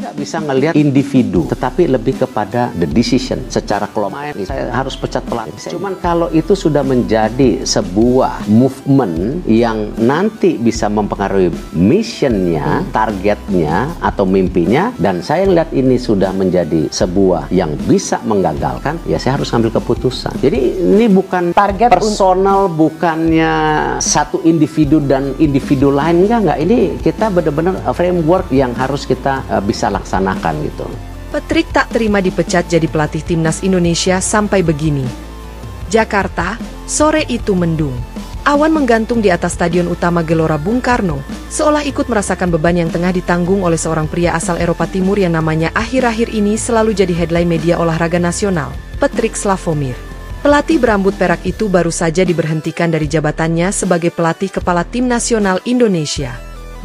nggak bisa ngelihat individu, tetapi lebih kepada the decision secara kelompok. Saya harus pecat pelatih. Cuman kalau itu sudah menjadi sebuah movement yang nanti bisa mempengaruhi missionnya, targetnya atau mimpinya, dan saya lihat ini sudah menjadi sebuah yang bisa menggagalkan, ya saya harus ambil keputusan. Jadi ini bukan target personal, bukannya satu individu dan individu lain, enggak. Ini kita benar-benar framework yang harus kita bisa laksanakan gitu. Patrick tak terima dipecat jadi pelatih timnas Indonesia sampai begini. Jakarta, sore itu mendung. Awan menggantung di atas Stadion Utama Gelora Bung Karno, seolah ikut merasakan beban yang tengah ditanggung oleh seorang pria asal Eropa Timur yang namanya akhir-akhir ini selalu jadi headline media olahraga nasional, Patrick Slavomier. Pelatih berambut perak itu baru saja diberhentikan dari jabatannya sebagai pelatih kepala tim nasional Indonesia.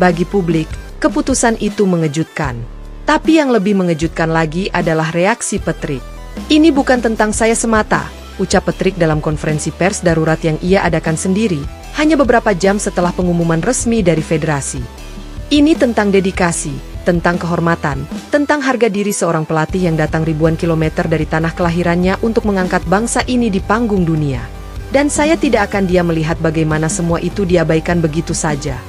Bagi publik, keputusan itu mengejutkan. Tapi yang lebih mengejutkan lagi adalah reaksi Patrick. Ini bukan tentang saya semata, ucap Patrick dalam konferensi pers darurat yang ia adakan sendiri, hanya beberapa jam setelah pengumuman resmi dari federasi. Ini tentang dedikasi, tentang kehormatan, tentang harga diri seorang pelatih yang datang ribuan kilometer dari tanah kelahirannya untuk mengangkat bangsa ini di panggung dunia. Dan saya tidak akan diam melihat bagaimana semua itu diabaikan begitu saja.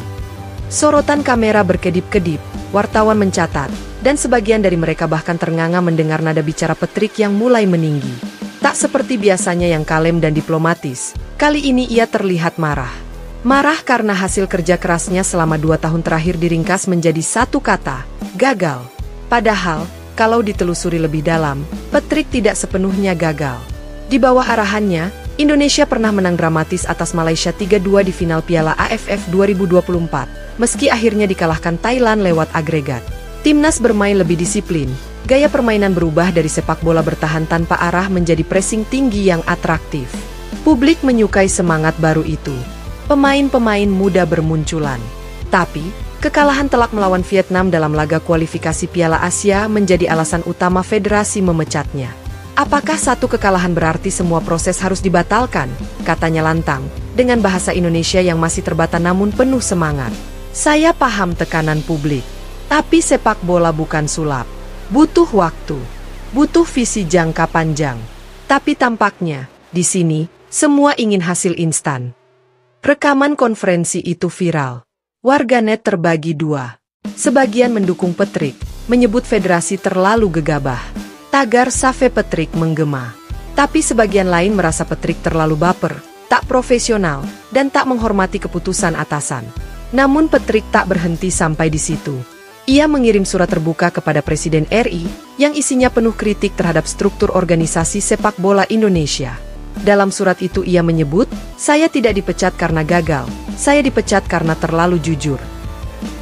Sorotan kamera berkedip-kedip, wartawan mencatat, dan sebagian dari mereka bahkan ternganga mendengar nada bicara Patrick yang mulai meninggi. Tak seperti biasanya yang kalem dan diplomatis, kali ini ia terlihat marah. Marah karena hasil kerja kerasnya selama 2 tahun terakhir diringkas menjadi satu kata, gagal. Padahal, kalau ditelusuri lebih dalam, Patrick tidak sepenuhnya gagal. Di bawah arahannya, Indonesia pernah menang dramatis atas Malaysia 3-2 di final Piala AFF 2024, meski akhirnya dikalahkan Thailand lewat agregat. Timnas bermain lebih disiplin, gaya permainan berubah dari sepak bola bertahan tanpa arah menjadi pressing tinggi yang atraktif. Publik menyukai semangat baru itu. Pemain-pemain muda bermunculan. Tapi, kekalahan telak melawan Vietnam dalam laga kualifikasi Piala Asia menjadi alasan utama federasi memecatnya. Apakah satu kekalahan berarti semua proses harus dibatalkan? Katanya lantang, dengan bahasa Indonesia yang masih terbata namun penuh semangat. Saya paham tekanan publik, tapi sepak bola bukan sulap. Butuh waktu, butuh visi jangka panjang. Tapi tampaknya, di sini, semua ingin hasil instan. Rekaman konferensi itu viral. Warganet terbagi dua. Sebagian mendukung Patrick, menyebut federasi terlalu gegabah. Tagar Save Patrick menggema. Tapi sebagian lain merasa Patrick terlalu baper, tak profesional, dan tak menghormati keputusan atasan. Namun Patrick tak berhenti sampai di situ. Ia mengirim surat terbuka kepada Presiden RI, yang isinya penuh kritik terhadap struktur organisasi sepak bola Indonesia. Dalam surat itu ia menyebut, saya tidak dipecat karena gagal, saya dipecat karena terlalu jujur.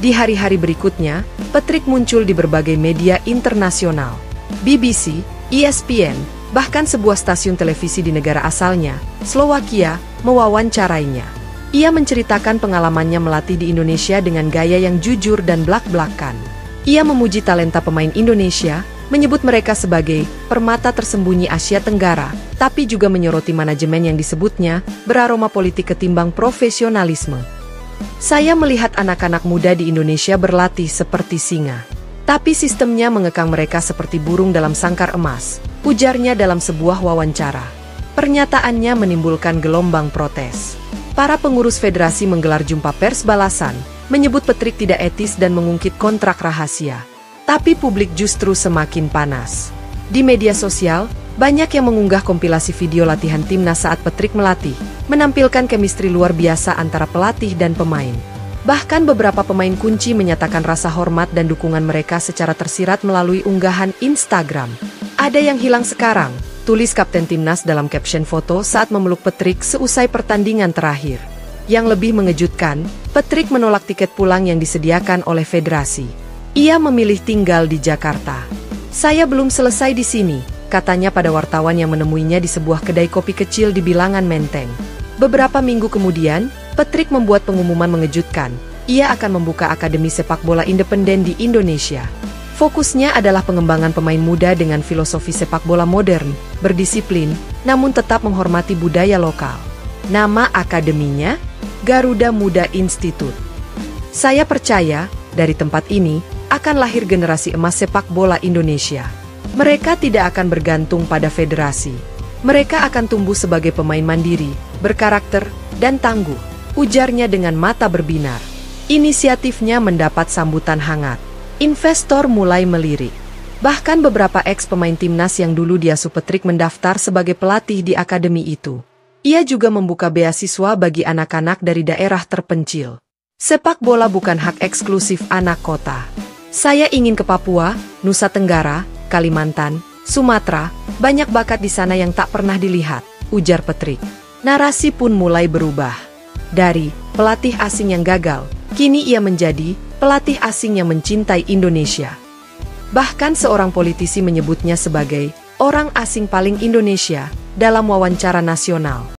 Di hari-hari berikutnya, Patrick muncul di berbagai media internasional. BBC, ESPN, bahkan sebuah stasiun televisi di negara asalnya, Slowakia, mewawancarainya. Ia menceritakan pengalamannya melatih di Indonesia dengan gaya yang jujur dan blak-blakan. Ia memuji talenta pemain Indonesia, menyebut mereka sebagai permata tersembunyi Asia Tenggara, tapi juga menyoroti manajemen yang disebutnya beraroma politik ketimbang profesionalisme. Saya melihat anak-anak muda di Indonesia berlatih seperti singa. Tapi sistemnya mengekang mereka seperti burung dalam sangkar emas, ujarnya dalam sebuah wawancara. Pernyataannya menimbulkan gelombang protes. Para pengurus federasi menggelar jumpa pers balasan, menyebut Patrick tidak etis dan mengungkit kontrak rahasia. Tapi publik justru semakin panas. Di media sosial, banyak yang mengunggah kompilasi video latihan timnas saat Patrick melatih, menampilkan chemistry luar biasa antara pelatih dan pemain. Bahkan beberapa pemain kunci menyatakan rasa hormat dan dukungan mereka secara tersirat melalui unggahan Instagram. Ada yang hilang sekarang, tulis Kapten Timnas dalam caption foto saat memeluk Patrick seusai pertandingan terakhir. Yang lebih mengejutkan, Patrick menolak tiket pulang yang disediakan oleh federasi. Ia memilih tinggal di Jakarta. Saya belum selesai di sini, katanya pada wartawan yang menemuinya di sebuah kedai kopi kecil di Bilangan Menteng. Beberapa minggu kemudian, Patrick membuat pengumuman mengejutkan. Ia akan membuka akademi sepak bola independen di Indonesia. Fokusnya adalah pengembangan pemain muda dengan filosofi sepak bola modern, berdisiplin, namun tetap menghormati budaya lokal. Nama akademinya, Garuda Muda Institute. Saya percaya, dari tempat ini, akan lahir generasi emas sepak bola Indonesia. Mereka tidak akan bergantung pada federasi. Mereka akan tumbuh sebagai pemain mandiri, berkarakter, dan tangguh, ujarnya dengan mata berbinar. Inisiatifnya mendapat sambutan hangat. Investor mulai melirik. Bahkan beberapa ex-pemain timnas yang dulu diasuh Patrick mendaftar sebagai pelatih di akademi itu. Ia juga membuka beasiswa bagi anak-anak dari daerah terpencil. Sepak bola bukan hak eksklusif anak kota. Saya ingin ke Papua, Nusa Tenggara, Kalimantan, Sumatera, banyak bakat di sana yang tak pernah dilihat, ujar Patrick. Narasi pun mulai berubah. Dari pelatih asing yang gagal, kini ia menjadi pelatih asing yang mencintai Indonesia. Bahkan seorang politisi menyebutnya sebagai orang asing paling Indonesia dalam wawancara nasional.